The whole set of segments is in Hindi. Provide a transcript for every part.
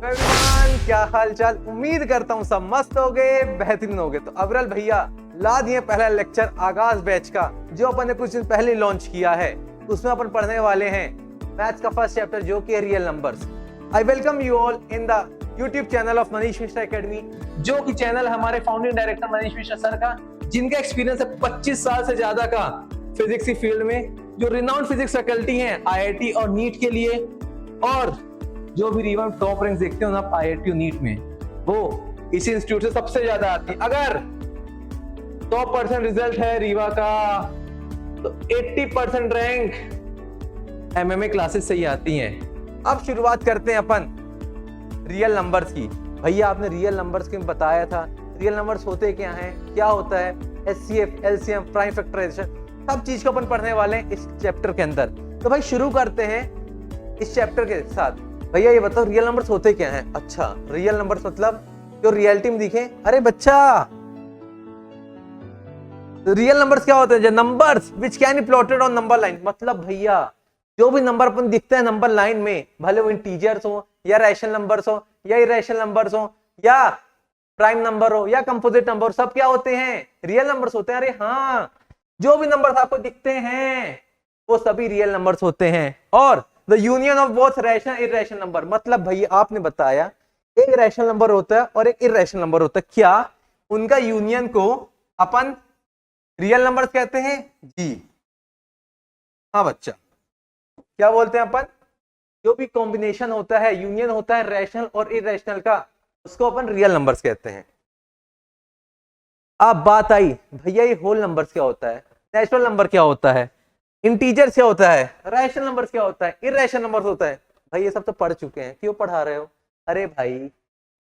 एवरीवन, क्या हाल चाल। उम्मीद करता हूँ सब मस्त हो गए, बेहतरीन हो गए। तो अबरल भैया ला दिए पहला लेक्चर आगाज बैच का, जो अपन ने कुछ दिन पहले लॉन्च किया है। उसमें अपन पढ़ने वाले हैं मैथ्स का फर्स्ट चैप्टर, जो कि real numbers. I welcome you all in the YouTube channel of Manish Mishra academy, जो कि चैनल हमारे founding director Manish Mishra sir का, जिनका एक्सपीरियंस है 25 साल से ज्यादा का फिजिक्स की फील्ड में, जो रिनाउंड फिजिक्स फैकल्टी हैं आईआईटी और नीट के लिए। और जो भी रीवा टॉप रैंक देखते हो ना आप आईआईटी और नीट में, वो इसी इंस्टीट्यूट से सबसे ज्यादा आती है। अगर 100% रिजल्ट है रीवा का, तो 80% रैंक एमएमए क्लासेस से ही आती हैं। अब शुरुआत करते हैं अपन रियल नंबर्स की। भैया आपने रियल नंबर्स के बताया था, रियल नंबर्स होते क्या हैं, क्या होता है, एचसीएफ, एलसीएम, प्राइम फैक्टराइजेशन, सब चीज को अपन पढ़ने वाले हैं इस चैप्टर के अंदर। तो भाई शुरू करते हैं इस चैप्टर के साथ। भैया ये बताओ रियल नंबर्स होते क्या हैं। अच्छा, रियल नंबर्स मतलब जो रियलिटी में दिखे। अरे बच्चा, रियल नंबर्स क्या होते हैं? जो numbers which can be plotted on number line. मतलब भैया जो भी नंबर अपन दिखते हैं नंबर लाइन में, भले वो इंटीजर्स हो या रैशनल नंबर्स हो या इरेशनल नंबर्स हो या प्राइम नंबर हो या कंपोजिट नंबर, सब क्या होते हैं? रियल नंबर्स होते हैं। अरे हाँ, जो भी नंबर्स आपको दिखते हैं वो सभी रियल नंबर्स होते हैं। और the union of both rational irrational number, मतलब भैया आपने बताया एक रैशनल नंबर होता है और एक इरेशनल नंबर होता है, क्या उनका यूनियन को अपन रियल नंबर्स कहते हैं? जी हाँ बच्चा, क्या बोलते हैं अपन? जो भी कॉम्बिनेशन होता है, यूनियन होता है रैशनल और इरेशनल का, उसको अपन रियल नंबर्स कहते हैं। अब बात आई भैया ये होल नंबर्स क्या होता है, नेचुरल नंबर क्या होता है, इंटीजर क्या होता है, रैशनल नंबर्स क्या होता है, इरेशनल नंबर्स होता है। भाई ये सब तो पढ़ चुके हैं, क्यों पढ़ा रहे हो? अरे भाई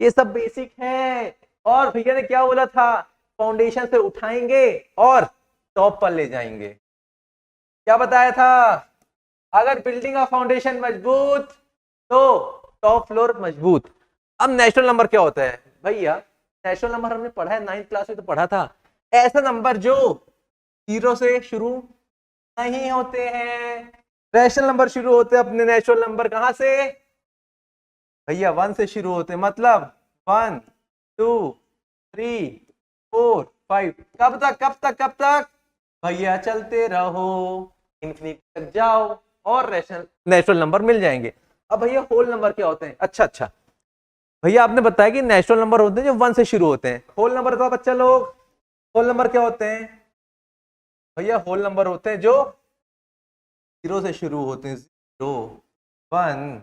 ये सब बेसिक है। और भैया ने क्या बोला था? फाउंडेशन से उठाएंगे और टॉप पर ले जाएंगे। क्या बताया था? अगर बिल्डिंग का फाउंडेशन मजबूत तो टॉप फ्लोर मजबूत। अब नेचुरल नंबर क्या होता है? भैया नेचुरल नंबर हमने पढ़ा है 9th क्लास में, तो पढ़ा था ऐसा नंबर जो 0 से शुरू नहीं होते हैं। रैशनल नंबर शुरू होते हैं अपने नेचुरल नंबर कहां से? भैया 1 से शुरू होते हैं। मतलब 1 2 3 4 5। कब तक कब तक कब तक? भैया चलते रहो, इन्फिनिटी तक जाओ और रैशनल नेचुरल नंबर मिल जाएंगे। अब भैया होल नंबर क्या होते हैं? अच्छा, भैया आपने बताया कि नेचुरल नंबर होते हैं जो 1 से शुरू होते हैं। होल नंबर का बच्चा लोग, होल नंबर क्या होते हैं? भैया होल नंबर होते हैं जो 0 से शुरू होते हैं। 0 1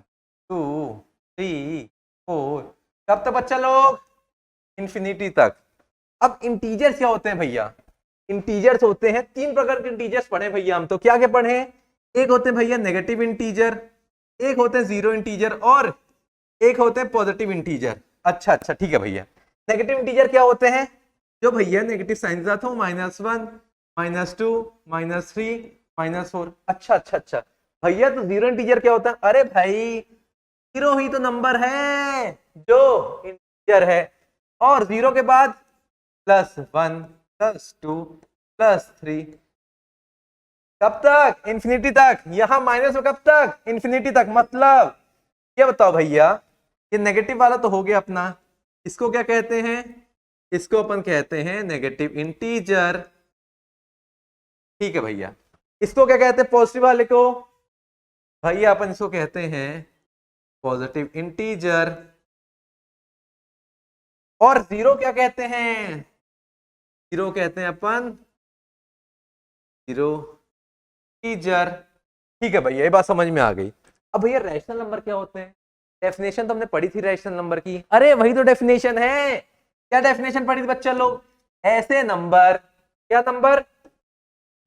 2 3 4, कब तक बच्चा लोग? इंफिनिटी तक। अब इंटीजर्स क्या होते हैं भैया? इंटीजर्स होते हैं 3 प्रकार के इंटीजर्स पढ़े भैया हम। तो क्या क्या पढ़े? एक होते हैं भैया नेगेटिव इंटीजर, एक होते हैं जीरो इंटीजर और एक होते हैं पॉजिटिव इंटीजर। अच्छा ठीक है भैया। नेगेटिव इंटीजर क्या होते हैं? जो भैया नेगेटिव साइन के साथ हो, -1 -2 -3 -4। अच्छा भैया तो जीरो इंटीजर क्या होता है? अरे भाई जीरो ही तो नंबर है जो इंटीजर है, और जीरो के बाद +1 +2 +3, कब तक? इंफिनिटी तक। यहां माइनस में कब तक? इंफिनिटी तक। मतलब ये बताओ भैया, ये नेगेटिव वाला तो हो गया अपना, इसको क्या कहते हैं? इसको अपन कहते हैं नेगेटिव इंटीजर। ठीक है भैया। इसको क्या कहते हैं पॉजिटिव वाले को? भैया अपन इसको कहते हैं पॉजिटिव इंटीजर। और जीरो क्या कहते हैं? जीरो कहते हैं अपन जीरो इंटीजर। ठीक है भैया, ये बात समझ में आ गई। अब भैया रैशनल नंबर क्या होते हैं? डेफिनेशन तो हमने पढ़ी थी रैशनल नंबर की। अरे वही तो डेफिनेशन है। क्या डेफिनेशन पढ़ी थी बच्चा लोग? ऐसे नंबर, क्या नंबर?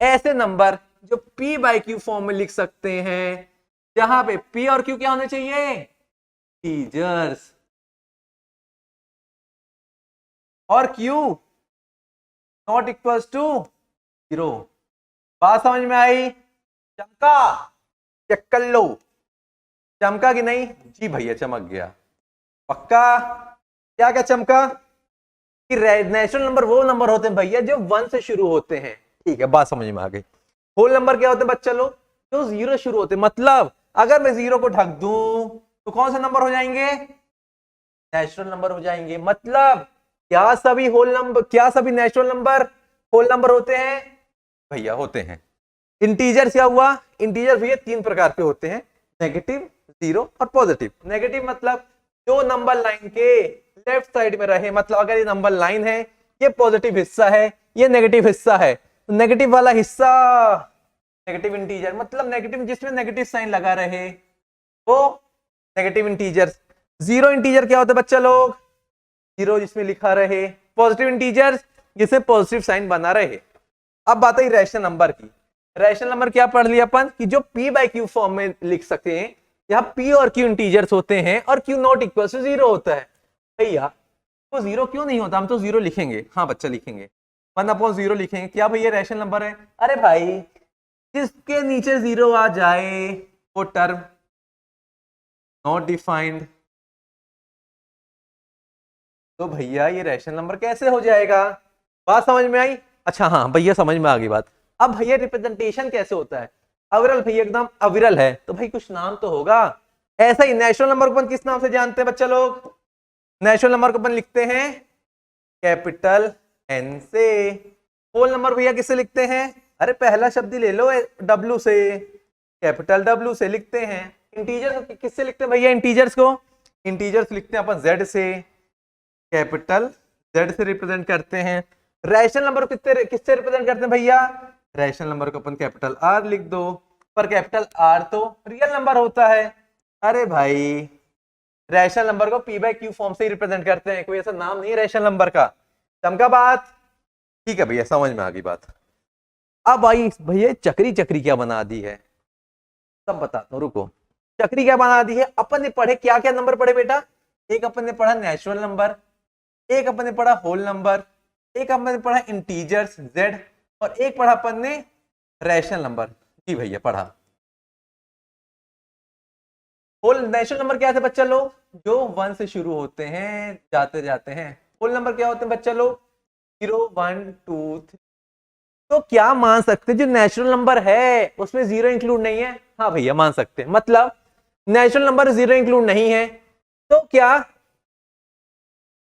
ऐसे नंबर जो p बाई क्यू फॉर्म में लिख सकते हैं, जहां पे p और q क्या होने चाहिए? इंटीजर्स, और q नॉट इक्वल्स टू 0। बात समझ में आई? चमका? चेक कर लो, चमका कि नहीं? जी भैया चमक गया। पक्का? क्या चमका? कि नेचुरल नंबर वो नंबर होते हैं भैया जो 1 से शुरू होते हैं। ठीक है, बात समझ में आ गई। होल नंबर क्या होते हैं बच्चा लोग? जो 0 शुरू होते हैं। मतलब अगर मैं 0 को ढक दूं तो कौन से नंबर हो जाएंगे? नेचुरल नंबर हो जाएंगे। मतलब क्या सभी नेचुरल नंबर होल नंबर होते हैं? भैया होते हैं। इंटीजर क्या हुआ? इंटीजर भैया 3 प्रकार के होते हैं, नेगेटिव, जीरो और पॉजिटिव। नेगेटिव मतलब जो नंबर लाइन के लेफ्ट साइड में रहे, मतलब अगर ये नंबर लाइन है, ये पॉजिटिव हिस्सा है, ये नेगेटिव हिस्सा है, तो नेगेटिव वाला हिस्सा नेगेटिव इंटीजर, मतलब नेगेटिव जिसमें नेगेटिव साइन लगा रहे वो नेगेटिव इंटीजर। जीरो इंटीजर क्या होता है बच्चा लोग? जीरो जिसमें लिखा रहे। पॉजिटिव इंटीजर जिसमें पॉजिटिव साइन बना रहे। अब बात है रैशनल नंबर की। रैशनल नंबर क्या पढ़ लिया अपन कि जो p बाई क्यू फॉर्म में लिख सकते हैं, यहाँ p और q इंटीजर्स होते हैं और q not equal to zero होता है। भैया तो जीरो क्यों नहीं होता? हम तो जीरो लिखेंगे। हाँ बच्चा लिखेंगे, 1/0 लिखेंगे। क्या भैया रैशनल नंबर है? अरे भाई जिसके नीचे जीरो आ जाए वो टर्म नॉट डिफाइंड। तो भैया ये रैशनल नंबर कैसे हो जाएगा? बात समझ में आई? अच्छा हाँ भैया समझ में आ गई बात। अब भैया रिप्रेजेंटेशन कैसे होता है? अविरल भैया एकदम अविरल है तो भाई कुछ नाम तो होगा। ऐसा ही नेचुरल नंबर को अपन किस नाम से जानते हैं बच्चा लोग? नेचुरल नंबर को अपन लिखते हैं कैपिटल एन से। होल नंबर भैया किससे लिखते हैं? अरे पहला शब्द ही ले लो, डब्ल्यू से, कैपिटल डब्ल्यू से लिखते हैं। इंटीजर्स किससे लिखते हैं भैया? इंटीजर्स को इंटीजर्स लिखते हैं अपन जेड से, कैपिटल जेड से रिप्रेजेंट करते हैं। रैशनल नंबर को किससे रिप्रेजेंट करते हैं भैया? रैशनल नंबर को अपन कैपिटल आर लिख दो, पर कैपिटल आर तो रियल नंबर होता है। अरे भाई रैशनल नंबर को p बाई क्यू फॉर्म से ही रिप्रेजेंट करते हैं, कोई ऐसा नाम नहीं है रैशनल नंबर का। समझा बात? ठीक है भैया समझ में आ गई बात। अब आई भैया चक्री, चक्री क्या बना दी है सब बताता हूँ, रुको। चक्री क्या बना दी है? अपन ने पढ़े क्या क्या नंबर पढ़े बेटा? एक अपन ने पढ़ा नेचुरल नंबर, एक अपन ने पढ़ा होल नंबर, एक अपन ने पढ़ा इंटीजर्स z, और एक पढ़ा अपन ने रैशनल नंबर। जी भैया पढ़ा। होल नेचुरल नंबर क्या थे बच्चा लोग? जो 1 से शुरू होते हैं जाते जाते हैं। होल नंबर क्या होते हैं बच्चा लोग? 0 1 2 3। तो क्या मान सकते जो नेचुरल नंबर है उसमें जीरो इंक्लूड नहीं है? हाँ भैया मान सकते हैं। मतलब नेचुरल नंबर जीरो इंक्लूड नहीं है तो क्या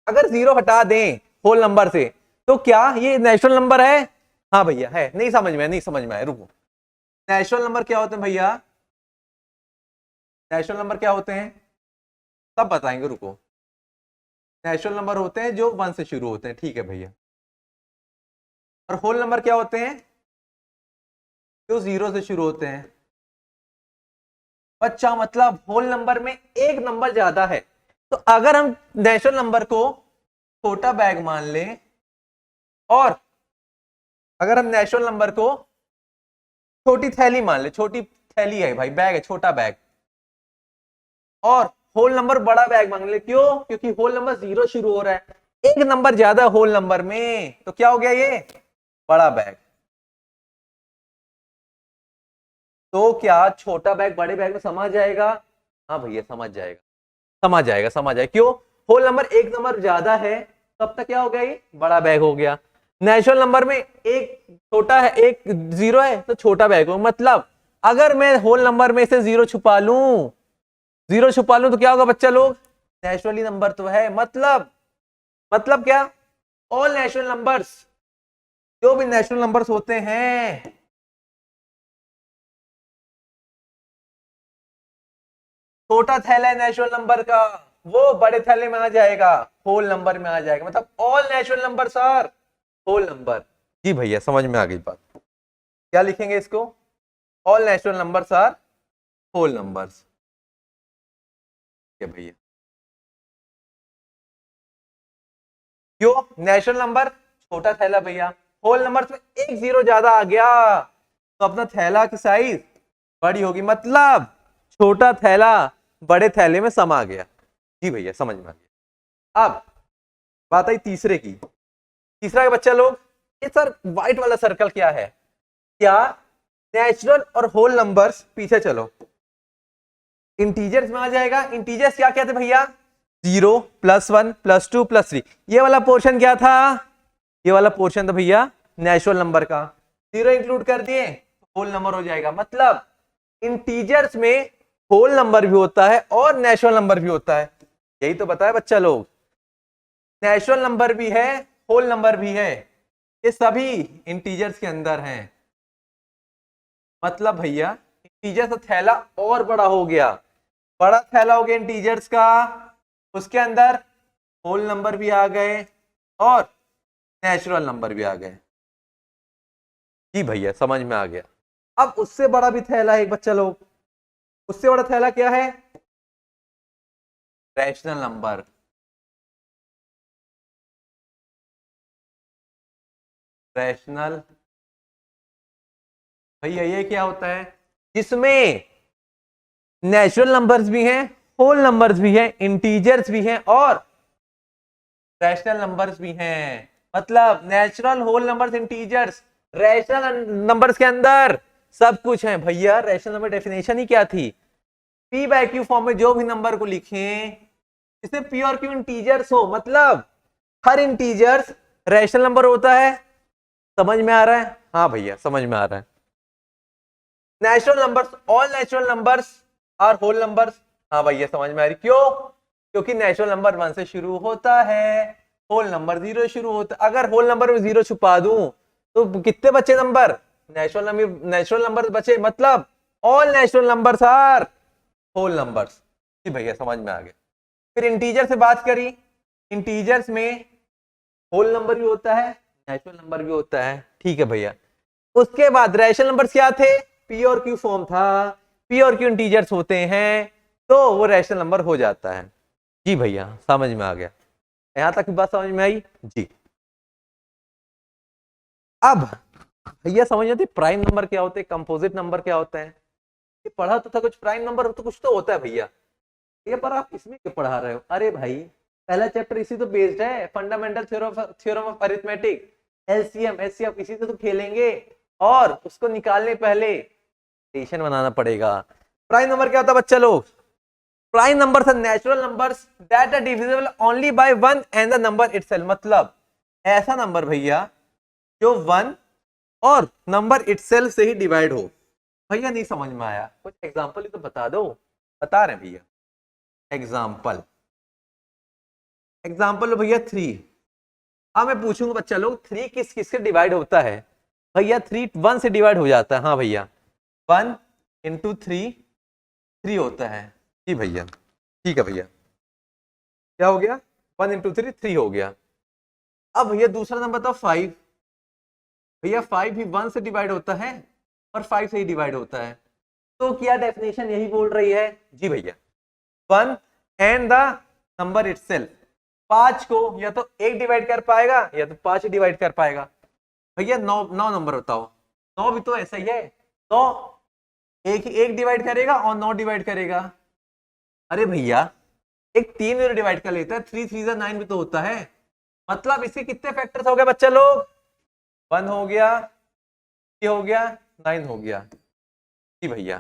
अगर जीरो हटा दें होल नंबर से तो क्या ये नेचुरल नंबर है? हाँ भैया है। नहीं समझ में, नहीं समझ में आया, रुको। नेचुरल नंबर क्या होते हैं भैया? नेचुरल नंबर क्या होते हैं सब बताएंगे, रुको। नेचुरल नंबर होते हैं जो 1 से शुरू होते हैं, ठीक है भैया। और होल नंबर क्या होते हैं? जो 0 से शुरू होते हैं। बच्चा मतलब होल नंबर में एक नंबर ज्यादा है, तो अगर हम नेचुरल नंबर को छोटा बैग मान लें, और अगर हम नेचुरल नंबर को छोटी थैली मान ले, छोटी थैली है भाई, बैग है, छोटा बैग, और होल नंबर बड़ा बैग मान ले, क्यों? क्योंकि होल नंबर 0 शुरू हो रहा है, एक नंबर ज्यादा होल नंबर में, तो क्या हो गया ये? बड़ा बैग। तो क्या छोटा बैग बड़े बैग में समा जाएगा? हाँ भैया समझ जाएगा, समझ जाएगा, समझ जाएगा। क्यों? होल नंबर एक नंबर ज्यादा है, तब तक क्या हो गया? ये बड़ा बैग हो गया। नेचुरल नंबर में एक छोटा है, एक 0 है, तो छोटा बैग हो। मतलब अगर मैं होल नंबर में से 0 छुपा लूं, 0 छुपा लूं तो क्या होगा बच्चा लोग? नेचुरली नंबर तो है। मतलब क्या? ऑल नेचुरल नंबर्स, जो भी नेचुरल नंबर्स होते हैं, छोटा थैला है नेचुरल नंबर का, वो बड़े थैले में आ जाएगा, होल नंबर में आ जाएगा। मतलब all natural numbers are whole number. जी भैया समझ में आ गई बात। क्या लिखेंगे इसको? All natural numbers are whole numbers. ठीक है भैया। क्यों? नेचुरल नंबर छोटा थैला भैया, होल नंबर में एक 0 ज्यादा आ गया तो अपना थैला की साइज बड़ी होगी, मतलब छोटा थैला बड़े थैले में समा गया। जी भैया समझ में आ गया। अब बात आई तीसरे की। तीसरा के बच्चा लोग, ये सर व्हाइट वाला सर्कल क्या है? क्या नेचुरल और होल नंबर्स, पीछे चलो, इंटीजर्स में आ जाएगा। इंटीजर्स क्या कहते भैया? 0 +1 +2 +3। ये वाला पोर्शन क्या था? ये वाला पोर्शन था भैया नेचुरल नंबर का। 0 इंक्लूड कर दिए होल नंबर हो जाएगा। मतलब इंटीजर्स में होल नंबर भी होता है और नेचुरल नंबर भी होता है। यही तो बताया बच्चा लोग, नेचुरल नंबर भी है, होल नंबर भी है, ये सभी इंटीजर्स के अंदर हैं। मतलब भैया इंटीजर का थैला और बड़ा हो गया, बड़ा थैला हो गया इंटीजर्स का, उसके अंदर होल नंबर भी आ गए और नेचुरल नंबर भी आ गए। जी भैया समझ में आ गया। अब उससे बड़ा भी थैला है एक बच्चा लोग, उससे बड़ा थैला क्या है? Rational number. रैशनल भैया ये क्या होता है? जिसमें नेचुरल नंबर्स भी हैं, होल नंबर्स भी हैं, इंटीजर्स भी हैं और रैशनल नंबर्स भी हैं। मतलब natural, whole numbers, integers, rational numbers के अंदर सब कुछ है भैया। रैशनल नंबर डेफिनेशन ही क्या थी? पी बाय क्यू फॉर्म में जो भी नंबर को लिखें इसमें पी और क्यू इंटीजर्स हो, मतलब हर इंटीजर्स रैशनल नंबर होता है। समझ में आ रहा है? हाँ भैया समझ में आ रहा है। Natural numbers, all natural numbers are whole numbers. हाँ भैया समझ में आ रही। क्यों? क्योंकि नेचुरल नंबर 1 से शुरू होता है, होल नंबर 0 से शुरू होता है। अगर होल नंबर में 0 छुपा दूं तो कितने बचे नंबर? नेचुरल नंबर बचे, मतलब all natural numbers are whole numbers. जी भैया समझ में आ गया। फिर इंटीजर से बात करी, इंटीजर्स में होल नंबर भी होता है, नेचुरल नंबर भी होता है। ठीक है भैया। उसके बाद रैशनल नंबर्स क्या थे? पी और क्यू फॉर्म था, पी और क्यू इंटीजर्स होते हैं तो वो रैशनल नंबर हो जाता है। जी भैया समझ में आ गया। यहां तक की बात समझ में आई जी। अब भैया समझ आती प्राइम नंबर क्या होते हैं, कंपोजिट नंबर क्या होता है? ये पढ़ा तो था कुछ, प्राइम नंबर तो कुछ तो होता है भैया। ये पर आप इसमें क्यों पढ़ा रहे हो? अरे भाई पहला चैप्टर इसी तो बेस्ड है, fundamental theorem of arithmetic, LCM HCF, इसी से तो खेलेंगे और उसको निकालने पहले स्टेशन बनाना पड़ेगा। प्राइम नंबर क्या होता है बच्चा लोग? Prime numbers are natural numbers that are divisible only by 1 and the number itself. मतलब ऐसा नंबर भैया जो 1 और नंबर इटसेल्फ से ही डिवाइड हो। भैया नहीं समझ में आया, कुछ एग्जांपल ही तो बता दो। बता रहे हैं भैया एग्जाम्पल। एग्जाम्पल भैया 3। अब मैं पूछूंगा बच्चा लोग 3 किस किस से डिवाइड होता है? भैया 3 1 से डिवाइड हो जाता है। हाँ भैया 1 इंटू 3 होता है। जी भैया ठीक है भैया। क्या हो गया? 1 इंटू 3 हो गया। अब भैया दूसरा नंबर बताओ 5। भैया 5 भी 1 से डिवाइड होता है और 5 से ही डिवाइड होता है। तो क्या डेफिनेशन यही बोल रही है? जी भैया 1 एंड द नंबर इटसेल्फ। 5 को या तो 1 डिवाइड कर पाएगा या तो 5 डिवाइड कर पाएगा। भैया 9 नंबर बताओ। 9 भी तो ऐसा ही है, 9 एक डिवाइड करेगा और 9 डिवाइड करेगा। अरे भैया एक 3 में डिवाइड कर लेता है, 3 3 9 भी तो होता है। मतलब इसके कितने फैक्टर्स हो गए बच्चा लोग? 1 हो गया, 3 हो गया, 9 हो गया। जी भैया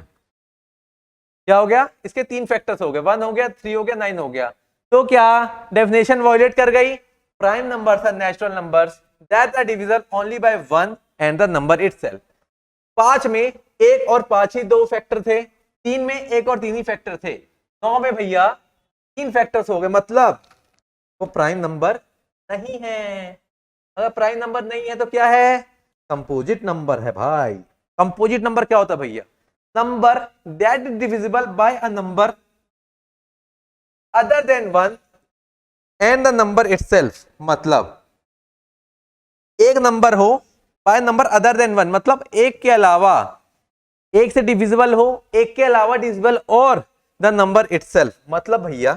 क्या हो गया? इसके 3 फैक्टर्स हो गए, 1 हो गया, 3 हो गया, 9 हो गया। तो क्या डेफिनेशन वायलेट कर गई? Prime numbers are natural numbers that are divisible only by 1 and the number itself. 5 में 1 और 5 ही 2 फैक्टर थे, 3 में 1 और 3 ही फैक्टर थे, 9 में भैया 3 फैक्टर्स हो गए। मतलब वो प्राइम नंबर नहीं है। अगर प्राइम नंबर नहीं है तो क्या है? कंपोजिट नंबर है भाई। कंपोजिट नंबर क्या होता है भैया? Number that is divisible by a number other than 1 and the number itself. मतलब एक नंबर हो बाय नंबर अदर देन 1, मतलब एक के अलावा, एक से डिविजिबल हो, एक के अलावा डिविजिबल और द नंबर इटसेल्फ। मतलब भैया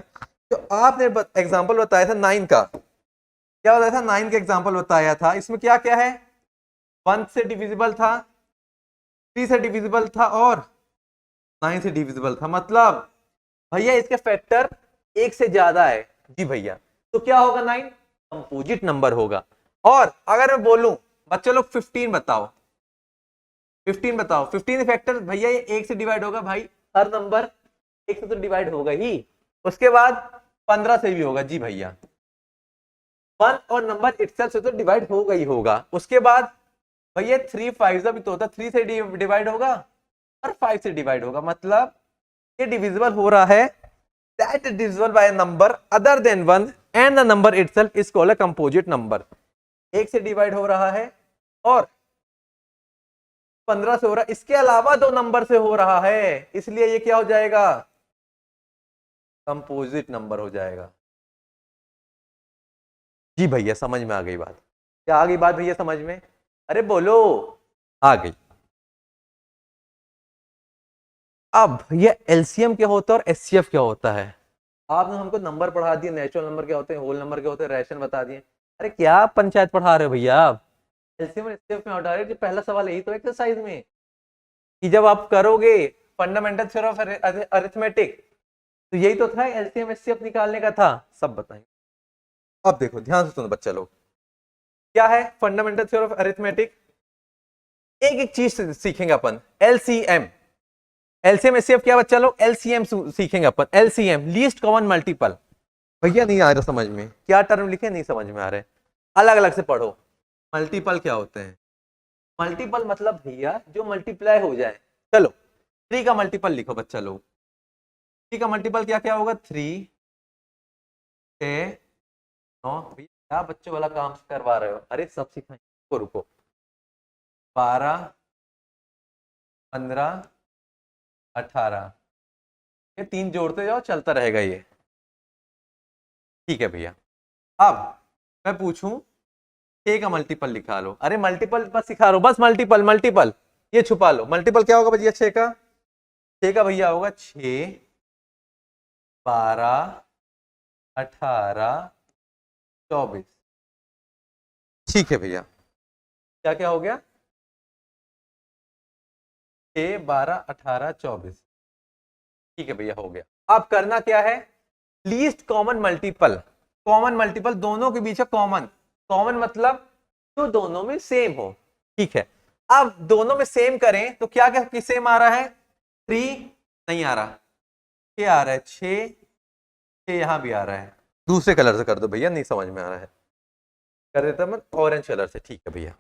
जो आपने एग्जांपल बताया था 9 का, क्या बताया था? 9 का एग्जांपल बताया था, इसमें क्या क्या है? 1 से डिविजिबल था, 3 से डिविजिबल था और 9 से डिविजिबल था। मतलब भैया इसके फैक्टर 1 से ज्यादा है। जी भैया तो क्या होगा? 9 कंपोजिट नंबर होगा। और अगर मैं बोलूं बच्चे लोग 15 बताओ, 15 बताओ, 15 फैक्टर भैया ये 1 से डिवाइड होगा भाई, हर नंबर 1 से तो डिवाइड होगा ही, उसके बाद 15 से भी होगा। जी भैया 1 और नंबर इटसेल्फ से तो डिवाइड होगा ही होगा। उसके बाद भैया 3 5 भी तो होता, 3 से डिवाइड होगा और 5 से डिवाइड होगा। मतलब ये डिविजिबल हो रहा है that is divisible by a number other than 1 and the number itself is called a composite number। एक से डिवाइड हो रहा है और 15 से हो रहा है, इसके अलावा 2 नंबर से हो रहा है, इसलिए ये क्या हो जाएगा, कंपोजिट नंबर हो जाएगा। जी भैया समझ में आ गई बात, क्या आ गई बात भैया समझ में, अरे बोलो, आ गई। अब ये एलसीएम क्या होता है और एचसीएफ क्या होता है, आपने हमको नंबर पढ़ा दिए, नेचुरल नंबर क्या होते हैं, होल नंबर क्या होते हैं, रैशन बता दिए। अरे क्या पंचायत पढ़ा रहे हो भैया आप, एलसीएम और एचसीएफ में हटा रहे हो। पहला सवाल यही तो एक्सरसाइज में कि जब आप करोगे फंडामेंटल थ्योरम ऑफ अरिथमेटिक, तो यही तो था, एलसीएम एचसीएफ निकालने का था, सब बताएंगे। अब देखो ध्यान से सुनो बच्चा लोग, क्या है फंडामेंटल थ्योरम ऑफ अरिथमेटिक, एक एक चीज सीखेंगे अपन। एलसीएम, एलसीएम एचसीएफ क्या बच्चा लोग, एलसीएम सीखेंगे अपन, एलसीएम लीस्ट कॉमन मल्टीपल। भैया नहीं आ रहा समझ में, क्या टर्म लिखे नहीं समझ में आ रहे, अलग अलग से पढ़ो। मल्टीपल क्या होते हैं, मल्टीपल मतलब भैया जो मल्टीप्लाई हो जाए। चलो 3 का मल्टीपल लिखो बच्चा लोग, 3 का मल्टीपल क्या क्या होगा, 3 6 9, भैया क्या बच्चों वाला काम करवा रहे हो, अरे सब सिखाएंगे, रुको, 12 15 18, ये 3 जोड़ते जाओ, चलता रहेगा ये, ठीक है भैया। अब मैं पूछूं 6 का मल्टीपल लिखा लो, अरे मल्टीपल बस सिखा रहा हूं, बस मल्टीपल, मल्टीपल ये छुपा लो, मल्टीपल क्या होगा भैया 6 का, 6 का भैया होगा 6 12 18 24, ठीक है भैया, क्या क्या हो गया, 6 12 18 24, ठीक है भैया हो गया। अब करना क्या है, least common multiple, common multiple दोनों के बीच है कॉमन, कॉमन मतलब जो दोनों में सेम हो, ठीक है। अब दोनों में सेम करें तो क्या क्या सेम आ रहा है, 3 नहीं आ रहा, 6 आ रहा है, 6 यहां भी आ रहा है, दूसरे कलर से कर दो भैया, नहीं समझ में आ रहा है, कर देता मैं ऑरेंज कलर से, ठीक है भैया।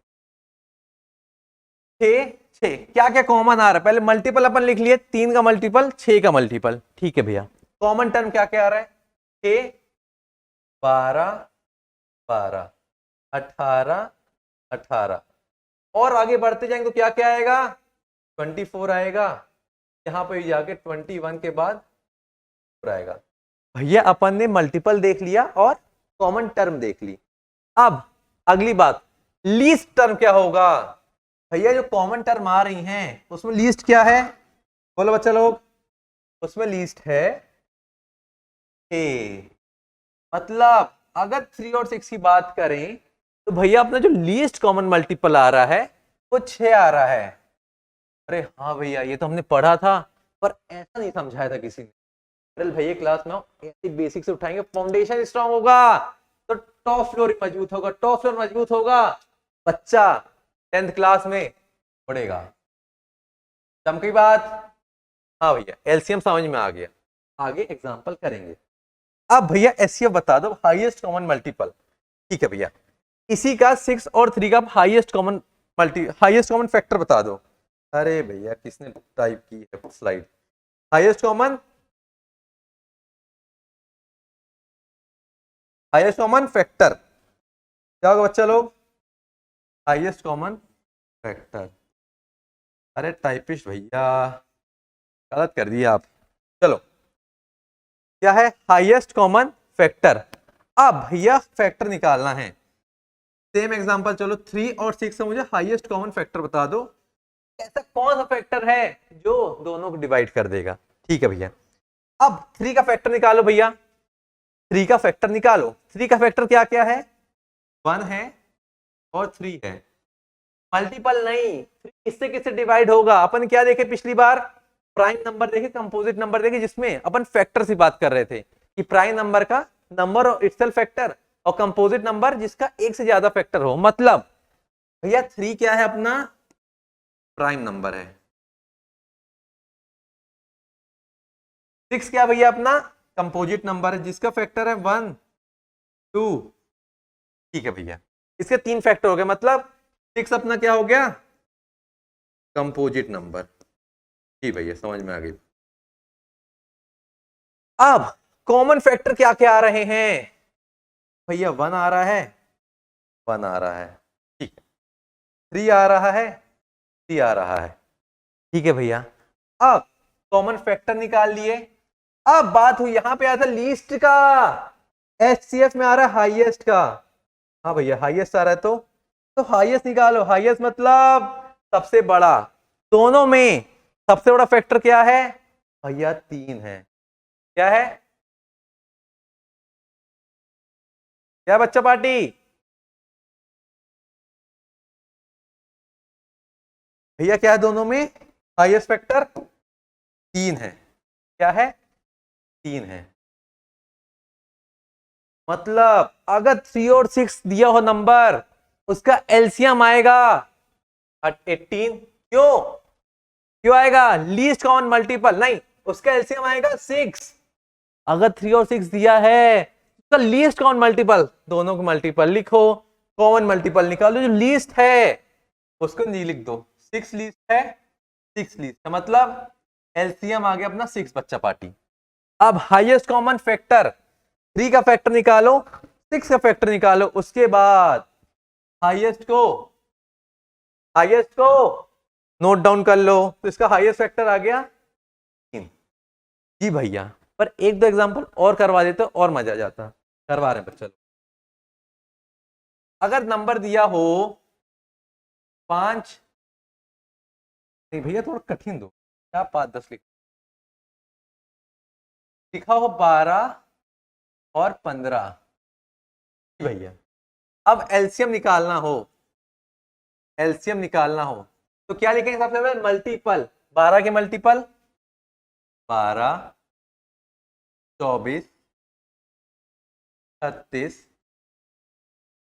6 6 क्या क्या कॉमन आ रहा है, पहले मल्टीपल अपन लिख लिए, 3 का मल्टीपल 6 का मल्टीपल, ठीक है भैया। कॉमन टर्म क्या क्या आ रहा है, 6 12 12 18 18, और आगे बढ़ते जाएंगे तो क्या क्या आएगा, 24 आएगा, यहां पर जाके 21 के बाद आएगा। भैया अपन ने मल्टीपल देख लिया और कॉमन टर्म देख ली, अब अगली बात लीस्ट टर्म क्या होगा, भैया जो कॉमन टर्म आ रही हैं उसमें लीस्ट क्या है, बोलो बच्चा लोग, उसमें लीस्ट है ए, मतलब अगर 3 और 6 की बात करें तो भैया अपना जो लीस्ट कॉमन मल्टीपल आ रहा है वो 6 आ रहा है। अरे हाँ भैया ये तो हमने पढ़ा था, पर ऐसा नहीं समझाया था किसी ने, भैया क्लास में ऐसे बेसिक से उठाएंगे, फाउंडेशन स्ट्रांग होगा तो टॉप फ्लोर मजबूत होगा, टॉप फ्लोर मजबूत होगा, बच्चा 10th क्लास में पढ़ेगा, समझी बात। हाँ भैया एलसीएम समझ में आ गया, आगे एग्जांपल करेंगे। अब भैया एचसीएफ बता दो, हाईएस्ट कॉमन मल्टीपल, ठीक है भैया, इसी का 6 और 3 का हाईएस्ट कॉमन फैक्टर बता दो। अरे भैया किसने टाइप की है स्लाइड, हाईएस्ट कॉमन फैक्टर क्या होगा बच्चा लोग, हाईएस्ट कॉमन फैक्टर, अरे टाइपिस्ट भैया गलत कर दिया आप, चलो क्या है हाईएस्ट कॉमन फैक्टर। अब भैया फैक्टर निकालना है, सेम एग्जांपल, चलो 3 और 6 से मुझे हाईएस्ट कॉमन फैक्टर बता दो, ऐसा कौन सा फैक्टर है जो दोनों को डिवाइड कर देगा, ठीक है भैया। अब 3 का फैक्टर निकालो भैया, 3 का फैक्टर निकालो, 3 का फैक्टर क्या क्या है, 1 है और 3 है, मल्टीपल नहीं, किससे किससे डिवाइड होगा, अपन क्या देखे पिछली बार, प्राइम नंबर देखे, कंपोजिट नंबर देखे, जिसमें अपन फैक्टर से बात कर रहे थे कि प्राइम नंबर का नंबर और इटसेल्फ फैक्टर, और कंपोजिट नंबर जिसका एक से ज्यादा फैक्टर हो, मतलब भैया 3 क्या है अपना प्राइम नंबर है, 6 क्या भैया अपना कंपोजिट नंबर है जिसका फैक्टर है 1 2, ठीक है भैया, इसके 3 फैक्टर हो गए, मतलब 6 अपना क्या हो गया कंपोजिट नंबर, ठीक भैया समझ में आ गई। अब कॉमन फैक्टर क्या क्या आ रहे हैं भैया? 1 आ रहा है, 1 आ रहा है, ठीक है, 3 आ रहा है, 3 आ रहा है, ठीक है भैया। अब कॉमन फैक्टर निकाल लिए। अब बात हुई यहां पे आया था लीस्ट का, HCF में आ रहा है हाईएस्ट का। हाँ भैया हाईएस्ट आ रहा है, तो हाईएस्ट निकालो। हाईएस्ट मतलब सबसे बड़ा। दोनों में सबसे बड़ा फैक्टर क्या है भैया? 3 है। क्या है? क्या बच्चा पार्टी? भैया क्या है दोनों में? हाईएस्ट फैक्टर 3 है। क्या है? 3 है। मतलब अगर 3 और 6 दिया हो नंबर, उसका एलसीएम आएगा 18। क्यों क्यों आएगा? लीस्ट कॉमन मल्टीपल नहीं, उसका एलसीएम आएगा 6। अगर 3 और 6 दिया है, उसका लीस्ट कॉमन मल्टीपल, दोनों को मल्टीपल लिखो, कॉमन मल्टीपल निकालो, जो लीस्ट है उसको नहीं लिख दो। 6 लीस्ट है, 6 लीस्ट है, मतलब एलसीएम आ गया अपना 6 बच्चा पार्टी। अब हाईएस्ट कॉमन फैक्टर 3 का फैक्टर निकालो, 6 का फैक्टर निकालो, उसके बाद हाईएस्ट को नोट डाउन कर लो। तो इसका हाईएस्ट फैक्टर आ गया 3। जी भैया, पर एक दो एग्जांपल और करवा देते और मजा आ जाता। करवा रहे हैं बच्चा। अगर नंबर दिया हो 5, नहीं भैया थोड़ा कठिन दो, क्या 5 10 लिखा हो 12 और 15 भैया। अब एलसीएम निकालना हो, एलसीएम निकालना हो तो क्या लिखेंगे? सबसे पहले मल्टीपल, 12 के मल्टीपल 12, 24, 36,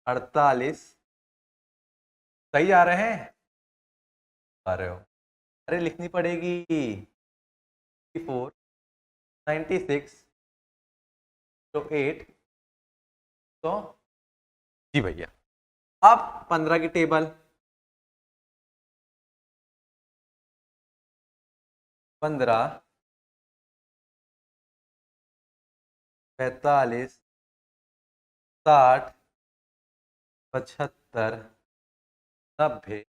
48। सही आ रहे हैं? आ रहे हो? अरे लिखनी पड़ेगी 4, 96 तो 8 तो जी भैया। अब 15 की टेबल, 15, 45, 60, 75, 90,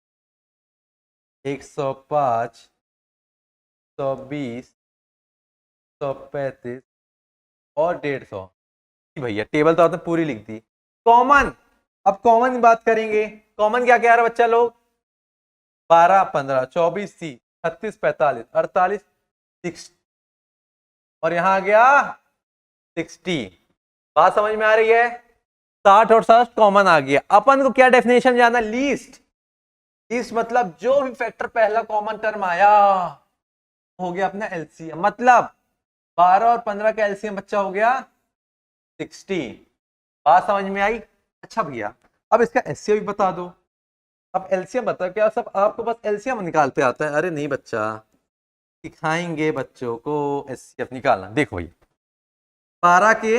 105, 120, 135 और 150। भैया टेबल तो आपने पूरी लिख दी। कॉमन, अब कॉमन की बात करेंगे। कॉमन क्या क्या आ रहा है बच्चा लोग? 12, 15, 24, 30, 36, 45, 48, 60 और यहां आ गया 60। बात समझ में आ रही है? 60 और 60 कॉमन आ गया। अपन को क्या डेफिनेशन जाना? लीस्ट। लीस्ट मतलब जो भी फैक्टर पहला कॉमन टर्म आया हो गया अपना एलसीएम। मतलब 12 और 15 का एलसीएम बच्चा हो गया 60। बात समझ में आई? अच्छा भैया अब इसका एचसीएफ भी बता दो। अब एलसीएम बता, क्या सब आपको बस एलसीएम निकालते आता है? अरे नहीं बच्चा, सिखाएंगे बच्चों को एचसीएफ निकालना। देखो भैया 12 के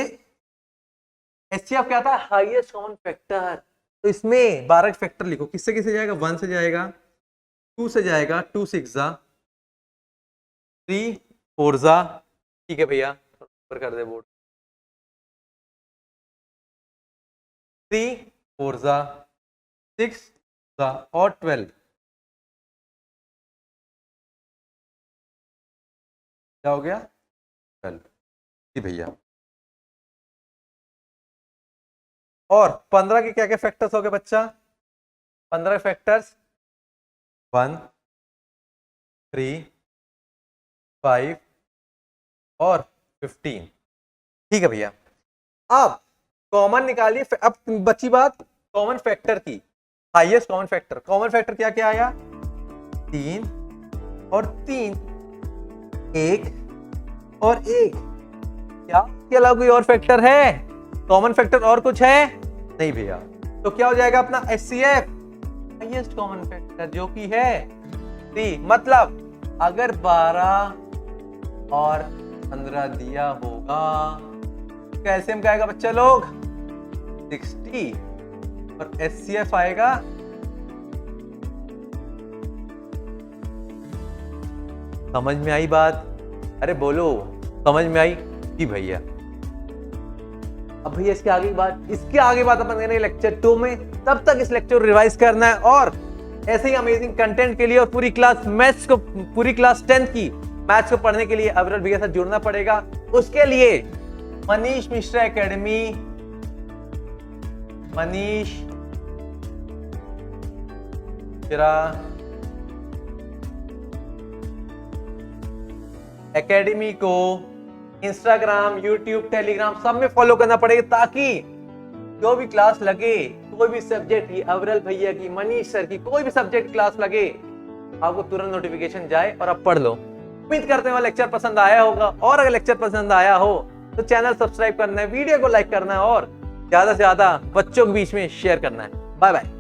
एचसीएफ क्या था? Highest common factor. तो इसमें 12 फैक्टर लिखो, किससे किससे जाएगा? 1 से जाएगा, 2 से जाएगा, 2 6 जा, 3 4 जा, ठीक है भैया ऊपर कर दे बोर्ड, 3 4 जा, 6 जा और 12 क्या हो गया? 12 जी भैया। और 15 के क्या क्या फैक्टर्स हो गए बच्चा? 15 फैक्टर्स 1 3 5 और 15, ठीक है भैया। अब कॉमन निकालिए। अब बची बात कॉमन फैक्टर की। Highest common factor, common factor क्या क्या आया? 3 और 3, 1 और 1। क्या इसके अलावा कोई और फैक्टर है? कॉमन फैक्टर और कुछ है? नहीं भैया। तो क्या हो जाएगा अपना एचसीएफ? हाईएस्ट कॉमन फैक्टर जो कि है 3। मतलब अगर 12 और 15 दिया होगा, कैल्शियम का आएगा बच्चा लोग 60 और एचसीएफ आएगा समझ में आई बात? अरे बोलो समझ में आई? जी भैया। अब भैया इसके आगे बात अपन करेंगे लेक्चर 2 में। तब तक इस लेक्चर को रिवाइज करना है और ऐसे ही अमेजिंग कंटेंट के लिए और पूरी क्लास 10th की मैथ्स को पढ़ने के लिए अविरल भैया से जुड़ना पड़ेगा। उसके लिए मनीष मिश्रा एकेडमी, मनीष मिश्रा एकेडमी को इंस्टाग्राम, यूट्यूब, टेलीग्राम सब में फॉलो करना पड़ेगा, ताकि जो भी क्लास लगे, कोई भी सब्जेक्ट की, अविरल भैया की, मनीष सर की, कोई भी सब्जेक्ट क्लास लगे, आपको तुरंत नोटिफिकेशन जाए और आप पढ़ लो। उम्मीद करते हैं लेक्चर पसंद आया होगा, और अगर लेक्चर पसंद आया हो तो चैनल सब्सक्राइब करना है, वीडियो को लाइक करना है और ज्यादा से ज्यादा बच्चों के बीच में शेयर करना है। Bye bye.